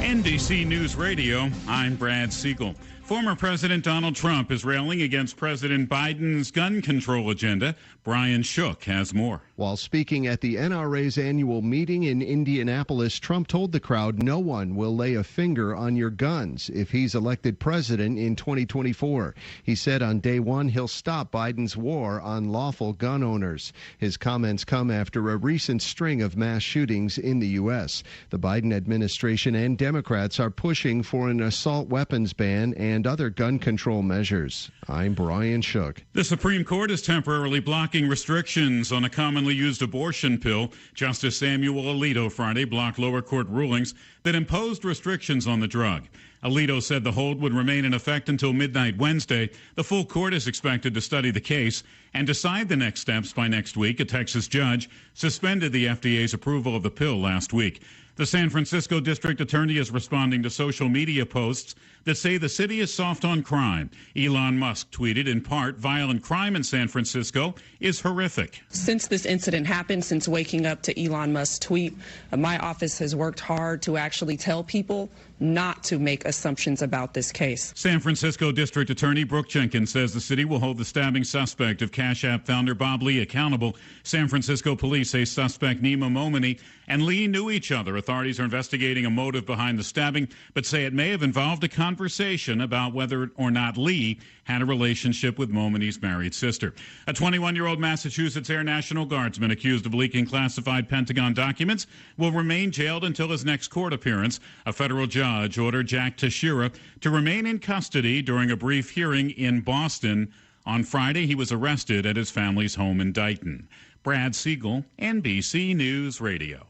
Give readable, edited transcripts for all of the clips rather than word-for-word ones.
NBC News Radio, I'm Brad Siegel. Former President Donald Trump is railing against President Biden's gun control agenda. Brian Shook has more. While speaking at the NRA's annual meeting in Indianapolis, Trump told the crowd no one will lay a finger on your guns if he's elected president in 2024. He said on day one he'll stop Biden's war on lawful gun owners. His comments come after a recent string of mass shootings in the U.S. The Biden administration and Democrats are pushing for an assault weapons ban and other gun control measures. I'm Brian Shook. The Supreme Court is temporarily blocking restrictions on a commonly used abortion pill. Justice Samuel Alito Friday blocked lower court rulings that imposed restrictions on the drug. Alito said the hold would remain in effect until midnight Wednesday. The full court is expected to study the case and decide the next steps by next week. A Texas judge suspended the FDA's approval of the pill last week. The San Francisco district attorney is responding to social media posts that say the city is soft on crime. Elon Musk tweeted, in part, violent crime in San Francisco is horrific. Since this incident happened, since waking up to Elon Musk's tweet, my office has worked hard to actually tell people not to make assumptions about this case. San Francisco District Attorney Brooke Jenkins says the city will hold the stabbing suspect of Cash App founder Bob Lee accountable. San Francisco police say suspect Nima Momini and Lee knew each other. Authorities are investigating a motive behind the stabbing, but say it may have involved a conversation about whether or not Lee had a relationship with Momini's married sister. A 21-year-old Massachusetts Air National Guardsman accused of leaking classified Pentagon documents will remain jailed until his next court appearance. A federal judge ordered Jack Teixeira to remain in custody during a brief hearing in Boston. On Friday, he was arrested at his family's home in Dighton. Brad Siegel, NBC News Radio.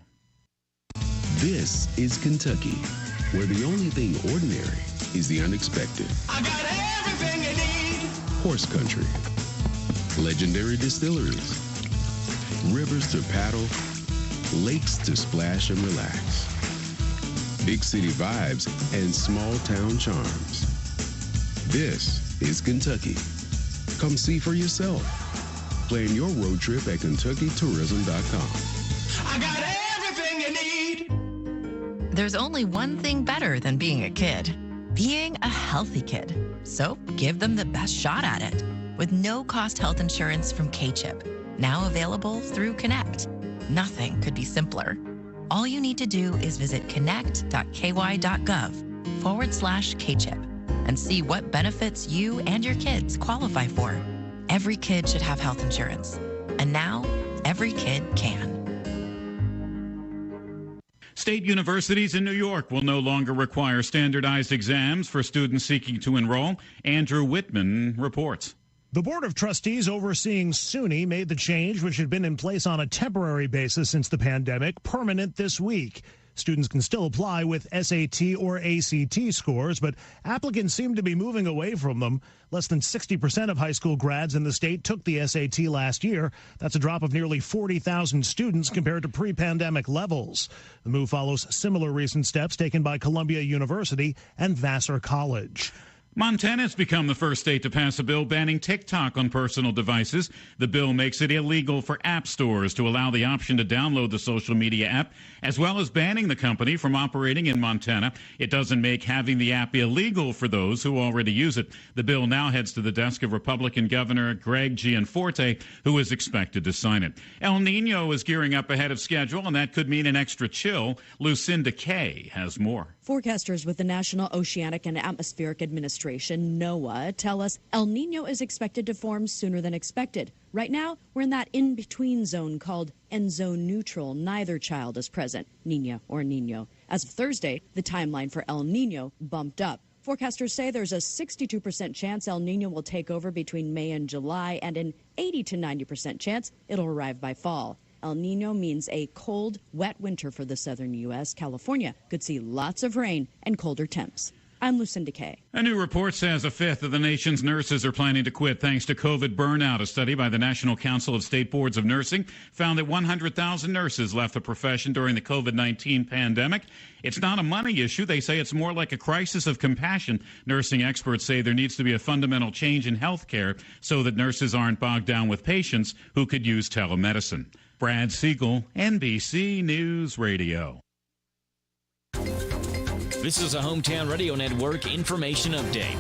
This is Kentucky, where the only thing ordinary is the unexpected. I got everything you need. Horse country, legendary distilleries, rivers to paddle, lakes to splash and relax, big city vibes and small town charms. This is Kentucky. Come see for yourself. Plan your road trip at KentuckyTourism.com. I got everything you need. There's only one thing better than being a kid, being a healthy kid. So give them the best shot at it with no-cost health insurance from K-Chip, now available through Connect. Nothing could be simpler. All you need to do is visit connect.ky.gov/K-Chip and see what benefits you and your kids qualify for. Every kid should have health insurance, and now every kid can. State universities in New York will no longer require standardized exams for students seeking to enroll. Andrew Whitman reports. The Board of Trustees overseeing SUNY made the change, which had been in place on a temporary basis since the pandemic, permanent this week. Students can still apply with SAT or ACT scores, but applicants seem to be moving away from them. Less than 60% of high school grads in the state took the SAT last year. That's a drop of nearly 40,000 students compared to pre-pandemic levels. The move follows similar recent steps taken by Columbia University and Vassar College. Montana's become the first state to pass a bill banning TikTok on personal devices. The bill makes it illegal for app stores to allow the option to download the social media app, as well as banning the company from operating in Montana. It doesn't make having the app illegal for those who already use it. The bill now heads to the desk of Republican Governor Greg Gianforte, who is expected to sign it. El Nino is gearing up ahead of schedule, and that could mean an extra chill. Lucinda Kay has more. Forecasters with the National Oceanic and Atmospheric Administration, NOAA, tell us El Nino is expected to form sooner than expected. Right now, we're in that in-between zone called end zone neutral. Neither child is present, Niña or Niño. As of Thursday, the timeline for El Nino bumped up. Forecasters say there's a 62% chance El Nino will take over between May and July, and an 80 to 90% chance it'll arrive by fall. El Nino means a cold, wet winter for the southern U.S. California could see lots of rain and colder temps. I'm Lucinda Kay. A new report says a fifth of the nation's nurses are planning to quit thanks to COVID burnout. A study by the National Council of State Boards of Nursing found that 100,000 nurses left the profession during the COVID-19 pandemic. It's not a money issue. They say it's more like a crisis of compassion. Nursing experts say there needs to be a fundamental change in health care so that nurses aren't bogged down with patients who could use telemedicine. Brad Siegel, NBC News Radio. This is a Hometown Radio Network information update.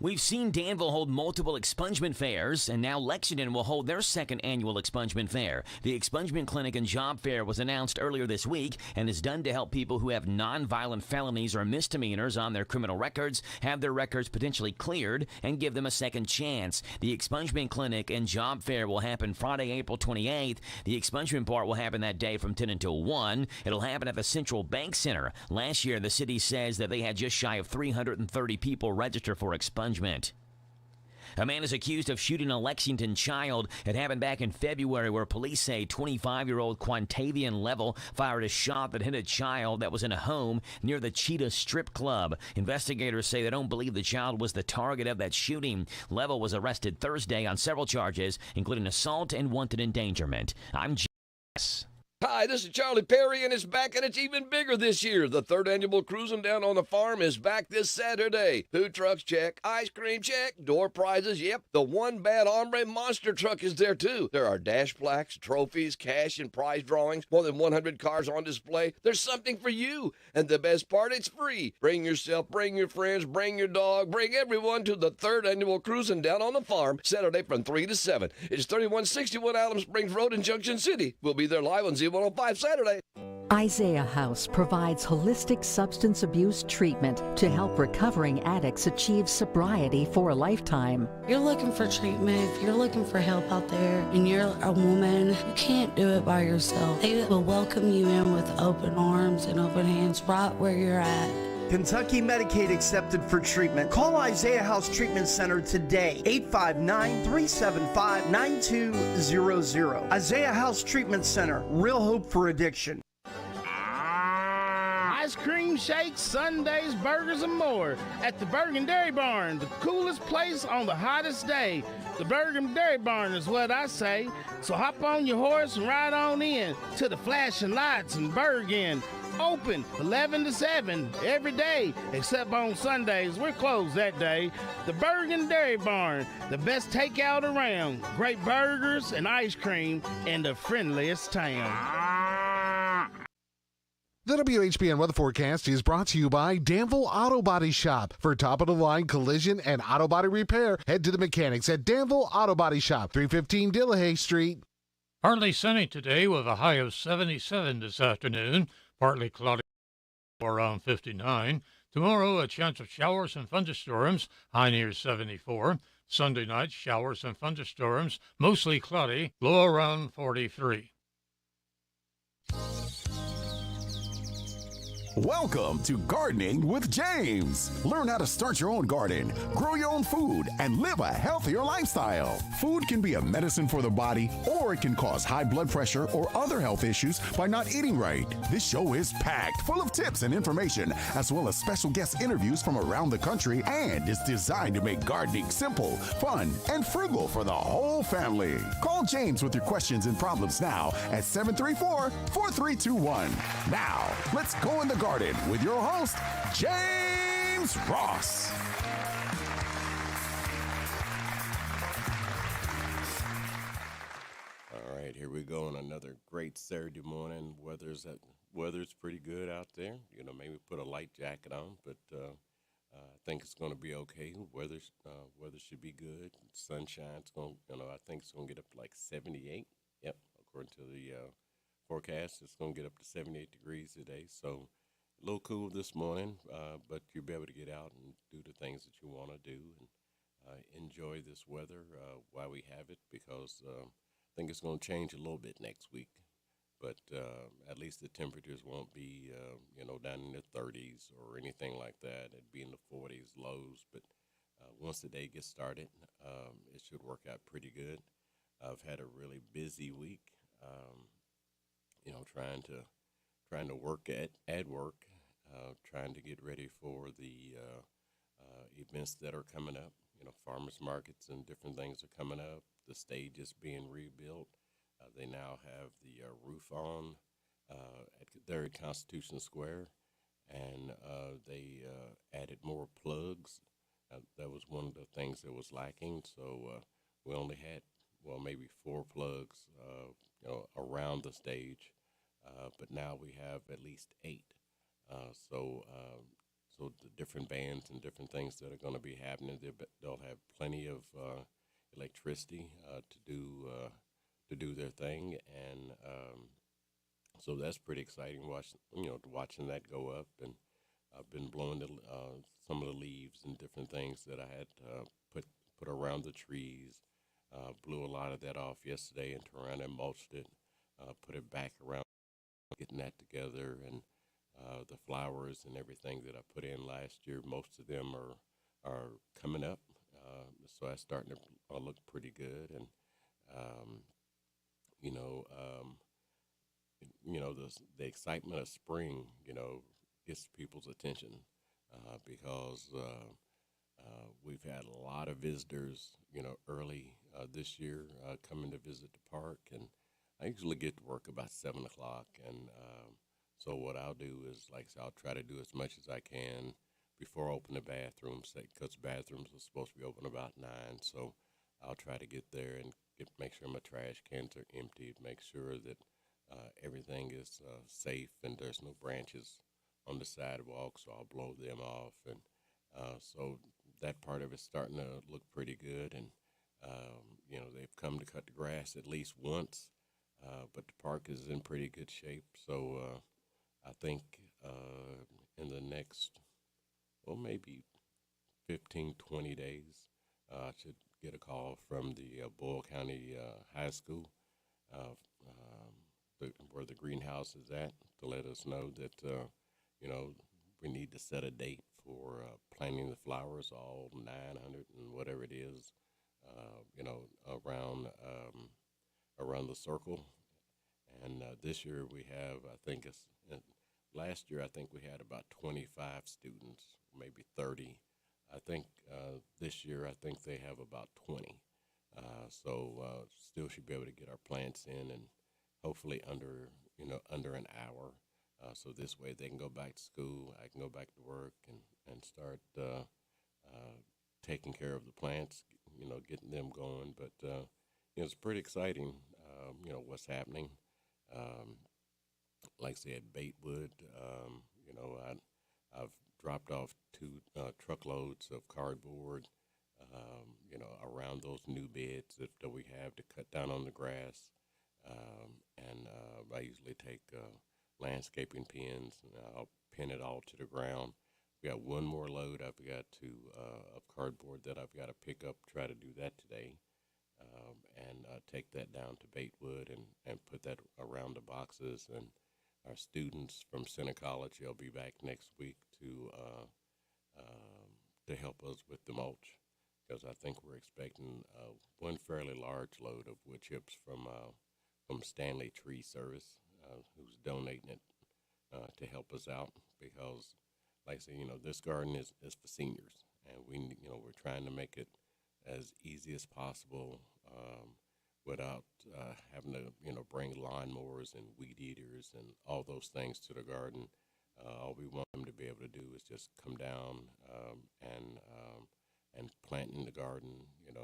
We've seen Danville hold multiple expungement fairs, and now Lexington will hold their second annual expungement fair. The expungement clinic and job fair was announced earlier this week and is done to help people who have nonviolent felonies or misdemeanors on their criminal records have their records potentially cleared and give them a second chance. The expungement clinic and job fair will happen Friday, April 28th. The expungement part will happen that day from 10 until 1. It'll happen at the Central Bank Center. Last year, the city says that they had just shy of 330 people register for expungement. A man is accused of shooting a Lexington child. It happened back in February, where police say 25-year-old Quantavian Level fired a shot that hit a child that was in a home near the Cheetah Strip Club. Investigators say they don't believe the child was the target of that shooting. Level was arrested Thursday on several charges, including assault and wanted endangerment. I'm Jess. Hi, this is Charlie Perry, and it's back, and it's even bigger this year. The third annual Cruising Down on the Farm is back this Saturday. Food trucks, check. Ice cream, check. Door prizes, yep. The One Bad Hombre monster truck is there, too. There are dash plaques, trophies, cash, and prize drawings. More than 100 cars on display. There's something for you. And the best part, it's free. Bring yourself, bring your friends, bring your dog, bring everyone to the third annual Cruising Down on the Farm, Saturday from 3 to 7. It's 3161 Alum Springs Road in Junction City. We'll be there live on Z105 Saturday. Isaiah House provides holistic substance abuse treatment to help recovering addicts achieve sobriety for a lifetime. If you're looking for treatment, if you're looking for help out there, and you're a woman, you can't do it by yourself. They will welcome you in with open arms and open hands right where you're at. Kentucky Medicaid accepted for treatment. Call Isaiah House Treatment Center today, 859-375-9200. Isaiah House Treatment Center, real hope for addiction. Ice cream, shakes, sundaes, burgers, and more at the Bergen Dairy Barn, the coolest place on the hottest day. The Bergen Dairy Barn is what I say. So hop on your horse and ride on in to the flashing lights in Bergen. Open 11 to 7 every day, except on Sundays. We're closed that day. The Bergen Dairy Barn, the best takeout around. Great burgers and ice cream in the friendliest town. The WHBN weather forecast is brought to you by Danville Auto Body Shop. For top-of-the-line collision and auto body repair, head to the mechanics at Danville Auto Body Shop, 315 Dillahay Street. Partly sunny today with a high of 77 this afternoon. Partly cloudy around 59. Tomorrow, a chance of showers and thunderstorms, high near 74. Sunday night, showers and thunderstorms, mostly cloudy, low around 43. Welcome to Gardening with James. Learn how to start your own garden, grow your own food, and live a healthier lifestyle. Food can be a medicine for the body, or it can cause high blood pressure or other health issues by not eating right. This show is packed full of tips and information, as well as special guest interviews from around the country, and is designed to make gardening simple, fun, and frugal for the whole family. Call James with your questions and problems now at 734-4321. Now, let's go in the garden with your host, James Ross. All right, here we go on another great Saturday morning. Weather's pretty good out there. You know, maybe put a light jacket on, but I think it's going to be okay. Weather should be good. Sunshine's going, I think it's going to get up to like 78. Yep, according to the forecast, it's going to get up to 78 degrees today. So a little cool this morning, but you'll be able to get out and do the things that you want to do and enjoy this weather while we have it, because I think it's going to change a little bit next week. But at least the temperatures won't be, down in the 30s or anything like that. It'd be in the 40s lows. But once the day gets started, it should work out pretty good. I've had a really busy week, trying to work at work, trying to get ready for the events that are coming up. Farmers markets and different things are coming up. The stage is being rebuilt. They now have the roof on there at Constitution Square, and they added more plugs. That was one of the things that was lacking. So we only had, maybe 4 plugs, around the stage. but now we have at least 8. So the different bands and different things that are going to be happening, they'll have plenty of electricity to do their thing, and so that's pretty exciting. Watching that go up, and I've been blowing some of the leaves and different things that I had put around the trees. Blew a lot of that off yesterday and turned around and mulched it. Put it back around, getting that together, and the flowers and everything that I put in last year, most of them are coming up. So that's starting to look pretty good, and um, you know, um, the excitement of spring, gets people's attention because we've had a lot of visitors, early this year coming to visit the park, and I usually get to work about 7 o'clock, and so what I'll do is, like I said, I'll try to do as much as I can before I open the bathrooms, because bathrooms are supposed to be open about 9, so I'll try to get there and make sure my trash cans are emptied, make sure that everything is safe and there's no branches on the sidewalk, so I'll blow them off, and so that part of it's starting to look pretty good, and they've come to cut the grass at least once, but the park is in pretty good shape, so I think in the next, maybe 15, 20 days, I should get a call from the Boyle County High School, where the greenhouse is at, to let us know that, we need to set a date for planting the flowers, all 900 and whatever it is, around the circle. And this year we have, last year I think we had about 25 students, maybe 30. I think this year I think they have about 20. So still should be able to get our plants in, and hopefully under an hour. So this way they can go back to school, I can go back to work, and start taking care of the plants, getting them going. But it's pretty exciting, what's happening. Like I said, Baitwood, I've dropped off 2 truckloads of cardboard, around those new beds that we have to cut down on the grass. And I usually take landscaping pins, and I'll pin it all to the ground. We got one more load I've got of cardboard that I've got to pick up, try to do that today, and take that down to Baitwood and put that around the boxes. And our students from Center College, they'll be back next week to help us with the mulch, because I think we're expecting one fairly large load of wood chips from Stanley Tree Service, who's donating it to help us out, because, like I say, this garden is for seniors, and we're trying to make it as easy as possible without having to bring lawnmowers and weed eaters and all those things to the garden. All we want them to be able to do is just come down and plant in the garden, and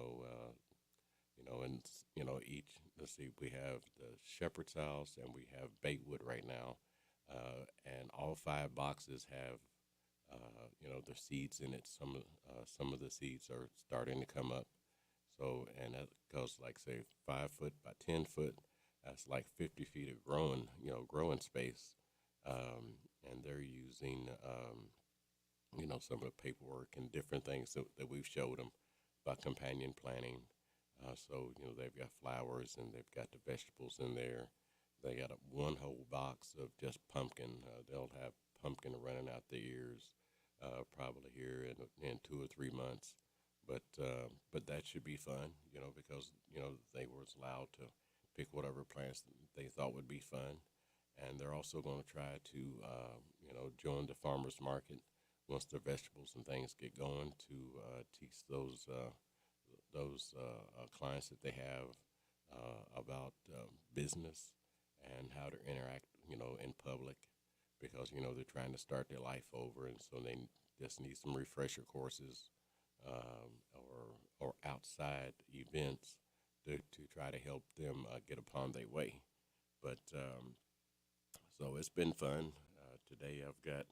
each, let's see, we have the Shepherd's House and we have Baitwood right now, and all 5 boxes have their seeds in it. Some of the seeds are starting to come up. So, and that goes, like, say, 5 foot by 10 foot. That's like 50 feet of growing space. And they're using, some of the paperwork and different things that we've showed them about companion planting. So, they've got flowers and they've got the vegetables in there. They got one whole box of just pumpkin. They'll have pumpkin running out their ears probably here in 2 or 3 months. But that should be fun, because, they were allowed to pick whatever plants they thought would be fun. And they're also going to try to, join the farmer's market once their vegetables and things get going, to teach those clients that they have about business and how to interact, in public, because, they're trying to start their life over, and so they just need some refresher courses or outside events to try to help them get upon their way. But So it's been fun. Today I've got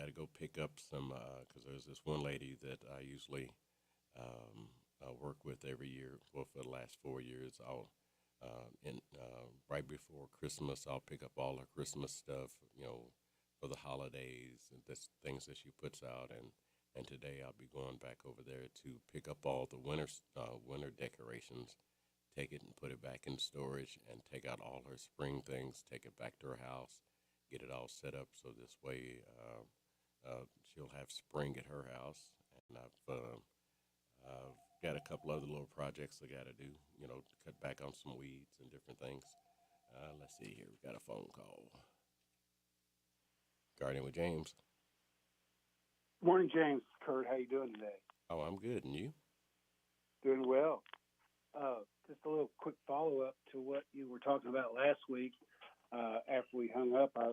to go pick up some because there's this one lady that I usually work with every year. Well, for the last 4 years, I'll right before Christmas, I'll pick up all her Christmas stuff, for the holidays and this things that she puts out. And today I'll be going back over there to pick up all the winter decorations, take it and put it back in storage, and take out all her spring things, take it back to her house, get it all set up so this way she'll have spring at her house. And I've got a couple other little projects I got to do, to cut back on some weeds and different things. Let's see here. We got a phone call. Gardening with James. Morning, James. Kurt, how you doing today? Oh, I'm good. And you? Doing well. Just a little quick follow-up to what you were talking about last week. After we hung up, I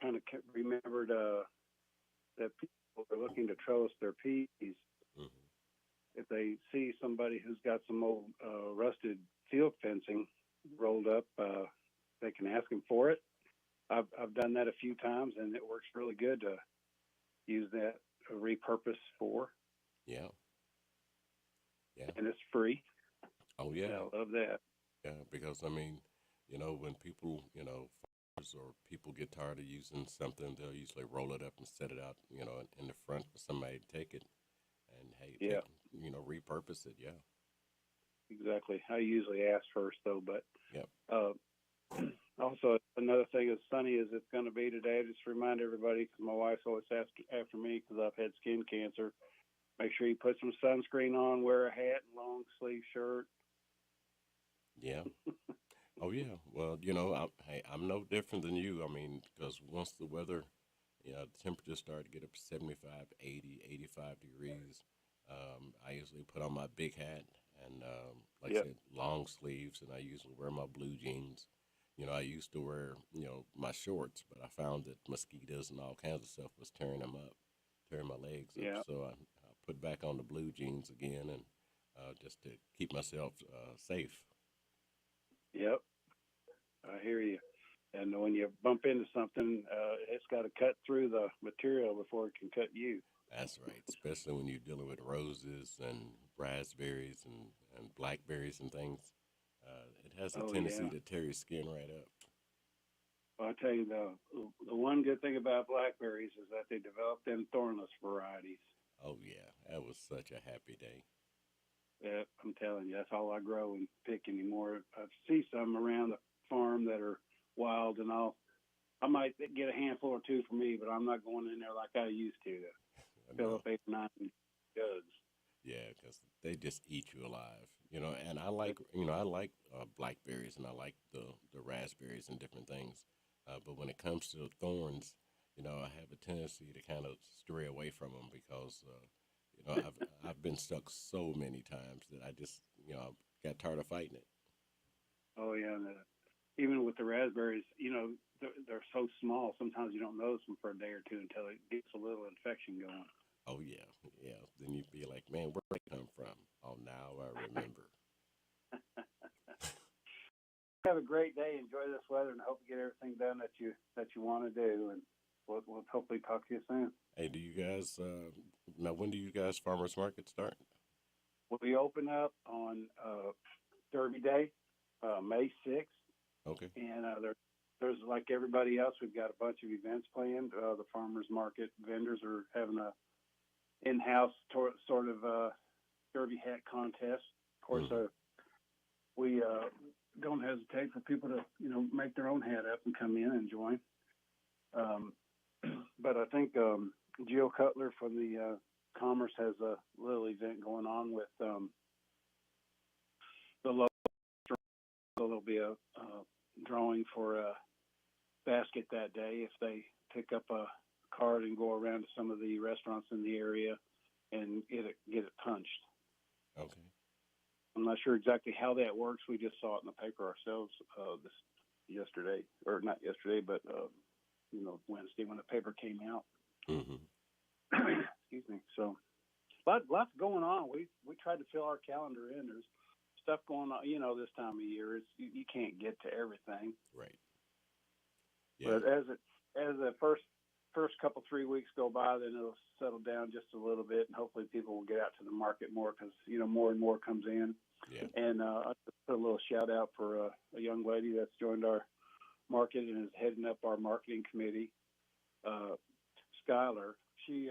kind of remembered that people are looking to trellis their peas. Mm-hmm. If they see somebody who's got some old rusted field fencing rolled up, they can ask him for it. I've done that a few times, and it works really good to use that repurpose for. Yeah. Yeah. And it's free. Oh, yeah. I love that. Yeah, because, I mean, when people, farmers or people get tired of using something, they'll usually roll it up and set it out, in the front for somebody to take it and, hey, yeah. Repurpose it. Yeah. Exactly. I usually ask first, though, but yep. Also, another thing as sunny as it's going to be today, just remind everybody, because my wife's always asked after me because I've had skin cancer, make sure you put some sunscreen on, wear a hat and long sleeve shirt. Yeah. Oh, yeah. Well, I'm no different than you. I mean, because once the weather, the temperatures start to get up to 75, 80, 85 degrees, I usually put on my big hat and, like yep. I said, long sleeves, and I usually wear my blue jeans. I used to wear, my shorts, but I found that mosquitoes and all kinds of stuff was tearing my legs up. Yeah. So I put back on the blue jeans again, and just to keep myself safe. Yep. I hear you. And when you bump into something, it's got to cut through the material before it can cut you. That's right, especially when you're dealing with roses and raspberries and blackberries and things. It has a tendency to tear your skin right up. Well, I tell you, the one good thing about blackberries is that they developed them thornless varieties. Oh, yeah. That was such a happy day. Yeah, I'm telling you, that's all I grow and pick anymore. I see some around the farm that are wild, and I might get a handful or two for me, but I'm not going in there like I used to fill up 8 or 9 jugs. Yeah, because they just eat you alive, And I like, blackberries, and I like the raspberries and different things. But when it comes to the thorns, I have a tendency to kind of stray away from them because, I've been stuck so many times that I just, got tired of fighting it. Oh yeah, and even with the raspberries, they're so small. Sometimes you don't notice them for a day or two until it gets a little infection going. Oh, yeah, yeah. Then you'd be like, man, where did they come from? Oh, now I remember. Have a great day. Enjoy this weather, and hope you get everything done that you want to do. And we'll hopefully talk to you soon. Hey, do you guys, now when do you guys farmers market start? We open up on Derby Day, May 6th. Okay. And there's like everybody else, we've got a bunch of events planned. The farmers market vendors are having a in-house sort of derby hat contest. Of course, we don't hesitate for people to make their own hat up and come in and join. But I think Jill Cutler from the Commerce has a little event going on with the local. So there'll be a drawing for a basket that day if they pick up a card and go around to some of the restaurants in the area and get it punched. Okay. I'm not sure exactly how that works. We just saw it in the paper ourselves yesterday, or not yesterday, but Wednesday when the paper came out. Mm-hmm. Excuse me. So lots going on. We tried to fill our calendar in. There's stuff going on. This time of year, you can't get to everything. Right. Yeah. But as the first couple 3 weeks go by, then it'll settle down just a little bit, and hopefully people will get out to the market more because more and more comes in. Yeah. And I'll just put a little shout out for a young lady that's joined our market and is heading up our marketing committee, Skylar. She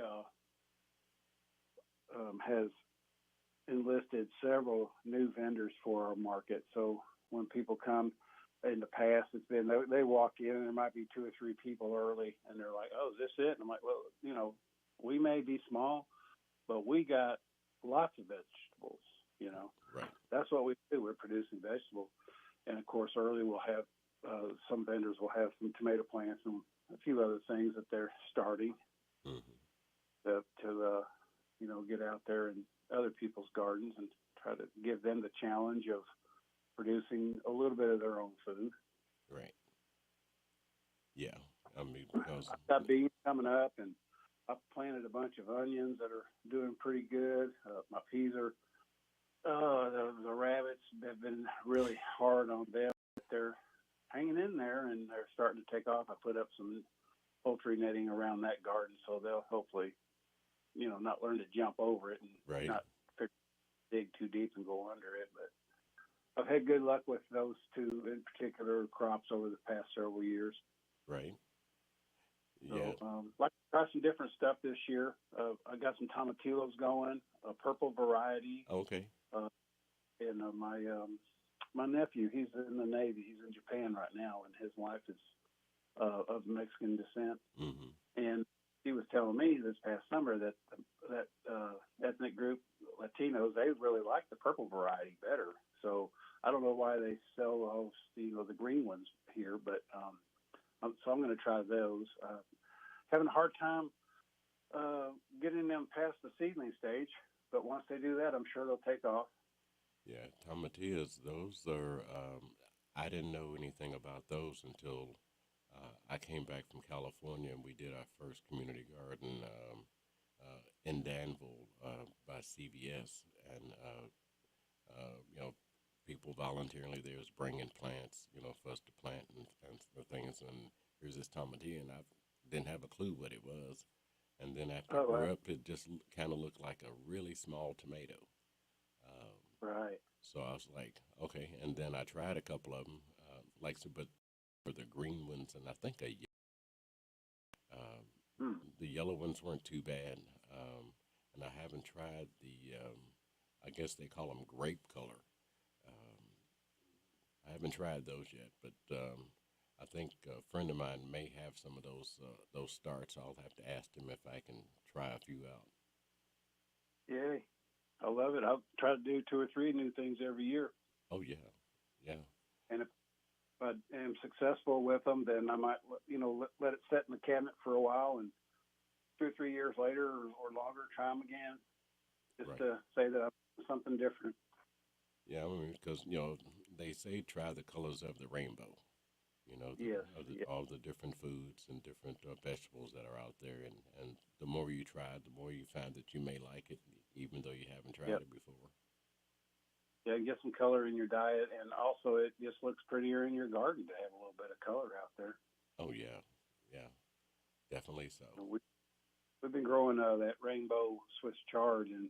has enlisted several new vendors for our market. So when people come, in the past, it's been they walk in and there might be 2 or 3 people early, and they're like, "Oh, is this it?" And I'm like, "Well, we may be small, but we got lots of vegetables. Right. That's what we do. We're producing vegetables, and of course, early we'll have some vendors will have some tomato plants and a few other things that they're starting to get out there in other people's gardens and try to give them the challenge of producing a little bit of their own food." Right. Yeah. I mean, because I've got beans coming up, and I've planted a bunch of onions that are doing pretty good. My peas are, the rabbits have been really hard on them. But they're hanging in there, and they're starting to take off. I put up some poultry netting around that garden, so they'll hopefully, not learn to jump over it and not dig too deep and go under it. But I've had good luck with those 2 in particular crops over the past several years. Right. Yeah. So, like to try some different stuff this year. I got some tomatillos going, a purple variety. Okay. And my nephew, he's in the Navy. He's in Japan right now, and his wife is of Mexican descent. Mm-hmm. And he was telling me this past summer that ethnic group, Latinos, they really like the purple variety better. So I don't know why they sell the green ones here, but so I'm going to try those. Having a hard time getting them past the seedling stage, but once they do that, I'm sure they'll take off. Yeah, tomatillos, those are, I didn't know anything about those until I came back from California, and we did our first community garden in Danville by CVS. And, people voluntarily there was bringing plants, for us to plant and the things. And here's this tomatillo, and I didn't have a clue what it was. And then after I grew up, it just kind of looked like a really small tomato. Right. So I was like, okay. And then I tried a couple of them, but for the green ones, and I think the yellow ones weren't too bad. And I haven't tried the, I guess they call them grape color. I haven't tried those yet, but I think a friend of mine may have some of those starts. I'll have to ask him if I can try a few out. Yay. I love it. I'll try to do 2 or 3 new things every year. Oh, yeah. Yeah. And if I am successful with them, then I might, let it sit in the cabinet for a while, and 2 or 3 years later or longer, try them again, just to say that I'm doing something different. Yeah, I mean, because, they say try the colors of the rainbow, all the different foods and different vegetables that are out there. And the more you try it, the more you find that you may like it, even though you haven't tried it before. Yeah, get some color in your diet, and also it just looks prettier in your garden to have a little bit of color out there. Oh, yeah. Yeah, definitely so. We've been growing that rainbow Swiss chard, and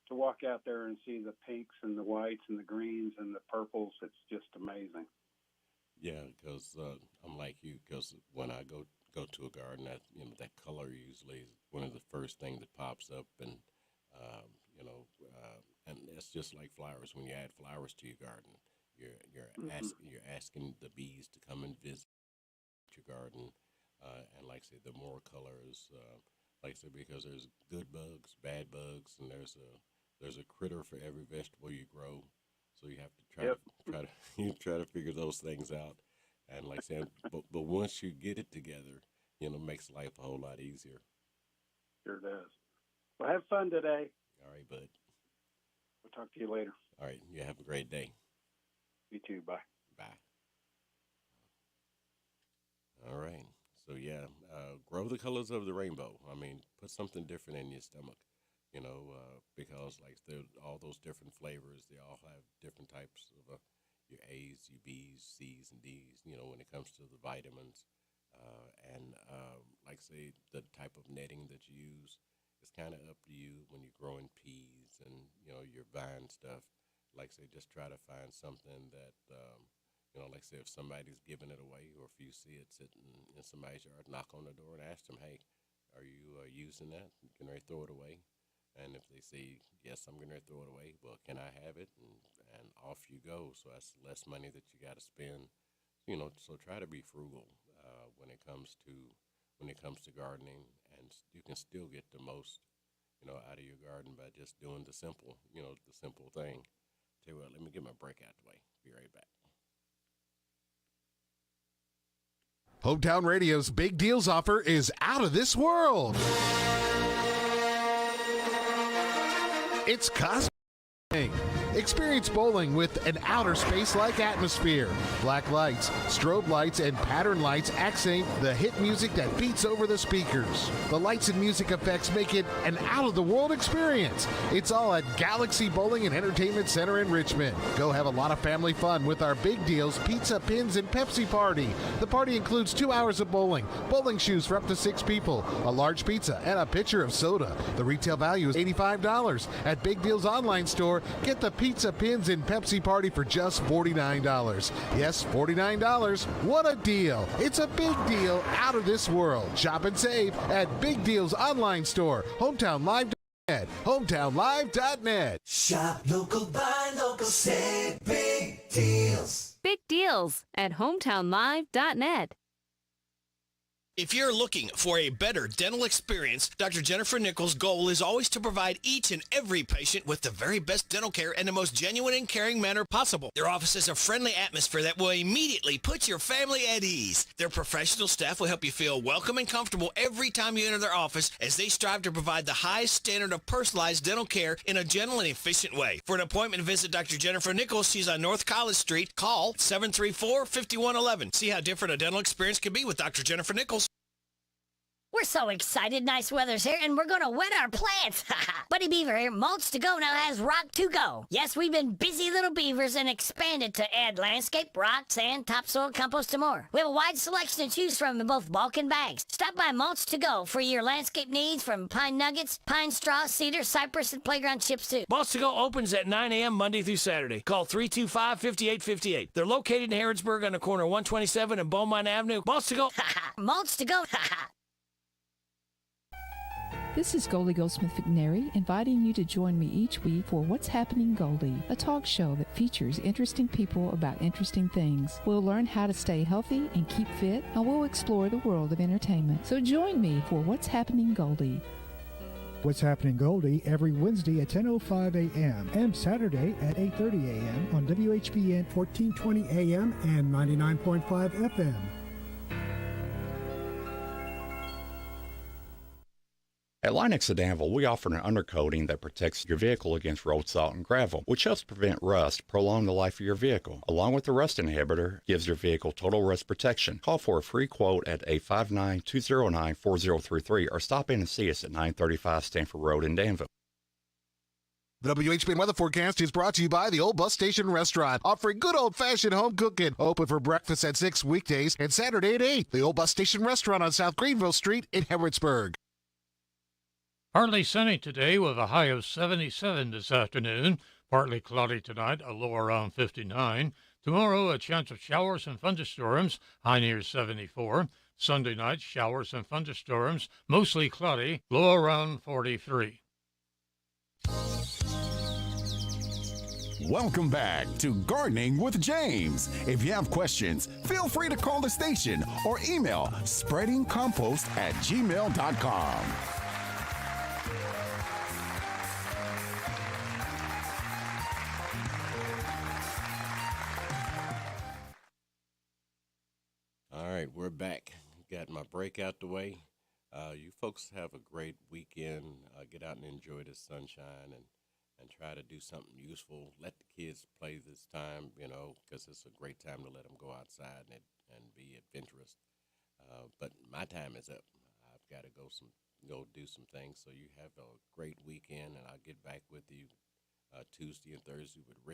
to walk out there and see the pinks and the whites and the greens and the purples, it's just amazing. Yeah, because I'm like you, because when I go to a garden, that color usually is one of the first things that pops up, and and it's just like flowers. When you add flowers to your garden, you're asking the bees to come and visit your garden, and like I said, the more colors, like I said, because there's good bugs, bad bugs, and there's a critter for every vegetable you grow. So you have to try to figure those things out. And like I said, but once you get it together, it makes life a whole lot easier. Sure does. Well, have fun today. All right, bud. We'll talk to you later. All right. You have a great day. You too. Bye. Bye. All right. So, yeah, grow the colors of the rainbow. I mean, put something different in your stomach, because like all those different flavors, they all have different types of your A's, your B's, C's, and D's, when it comes to the vitamins. Like say the type of netting that you use, it's kind of up to you when you're growing peas and your vine stuff. Like say, just try to find something that like say if somebody's giving it away, or if you see it sitting in somebody's yard, knock on the door and ask them, hey, are you using that? Can I throw it away? And if they say yes, I'm going to throw it away. Well, can I have it? And off you go. So that's less money that you got to spend. So try to be frugal when it comes to gardening, and you can still get the most out of your garden by just doing the simple thing. Tell you what, let me get my break out the way. Be right back. Hometown Radio's Big Deals offer is out of this world. It's costume. Experience bowling with an outer space-like atmosphere. Black lights, strobe lights, and pattern lights accent the hit music that beats over the speakers. The lights and music effects make it an out-of-the-world experience. It's all at Galaxy Bowling and Entertainment Center in Richmond. Go have a lot of family fun with our Big Deals Pizza, Pins, and Pepsi party. The party includes 2 hours of bowling shoes for up to 6 people, a large pizza, and a pitcher of soda. The retail value is $85. At Big Deals online store, get the Pizza, Pins, and Pepsi party for just $49. Yes, $49. What a deal. It's a big deal out of this world. Shop and save at Big Deals online store, HometownLive.net, HometownLive.net. Shop local, buy local, save big deals. Big deals at HometownLive.net. If you're looking for a better dental experience, Dr. Jennifer Nichols' goal is always to provide each and every patient with the very best dental care in the most genuine and caring manner possible. Their office is a friendly atmosphere that will immediately put your family at ease. Their professional staff will help you feel welcome and comfortable every time you enter their office, as they strive to provide the highest standard of personalized dental care in a gentle and efficient way. For an appointment, visit Dr. Jennifer Nichols. She's on North College Street. Call 734-5111. See how different a dental experience can be with Dr. Jennifer Nichols. We're so excited. Nice weather's here, and we're going to wet our plants. Buddy Beaver here, Mulch to Go now has Rock to Go. Yes, we've been busy little beavers and expanded to add landscape, rock, sand, topsoil, compost, and more. We have a wide selection to choose from in both bulk and bags. Stop by Mulch to Go for your landscape needs, from pine nuggets, pine straw, cedar, cypress, and playground chips too. Mulch to Go opens at 9 a.m. Monday through Saturday. Call 325-5858. They're located in Harrodsburg on the corner of 127 and Beaumont Avenue. Mulch to Go. Mulch to Go. This is Goldie Goldsmith McNary, inviting you to join me each week for What's Happening Goldie, a talk show that features interesting people about interesting things. We'll learn how to stay healthy and keep fit, and we'll explore the world of entertainment. So join me for What's Happening Goldie. What's Happening Goldie every Wednesday at 10:05 a.m. and Saturday at 8:30 a.m. on WHBN 1420 a.m. and 99.5 FM. At Linex of Danville, we offer an undercoating that protects your vehicle against road salt and gravel, which helps prevent rust, prolong the life of your vehicle. Along with the rust inhibitor, gives your vehicle total rust protection. Call for a free quote at 859-209-4033 or stop in and see us at 935 Stanford Road in Danville. The WHBN weather forecast is brought to you by the Old Bus Station Restaurant, offering good old-fashioned home cooking. Open for breakfast at 6 weekdays and Saturday at 8. The Old Bus Station Restaurant on South Greenville Street in Harrodsburg. Partly sunny today with a high of 77 this afternoon. Partly cloudy tonight, a low around 59. Tomorrow, a chance of showers and thunderstorms, high near 74. Sunday night, showers and thunderstorms, mostly cloudy, low around 43. Welcome back to Gardening with James. If you have questions, feel free to call the station or email spreadingcompost@gmail.com. All right, we're back. Got my break out the way. You folks have a great weekend. Get out and enjoy the sunshine and try to do something useful. Let the kids play this time, because it's a great time to let them go outside and be adventurous. But my time is up. I've got to go do some things. So you have a great weekend, and I'll get back with you Tuesday and Thursday with Rick.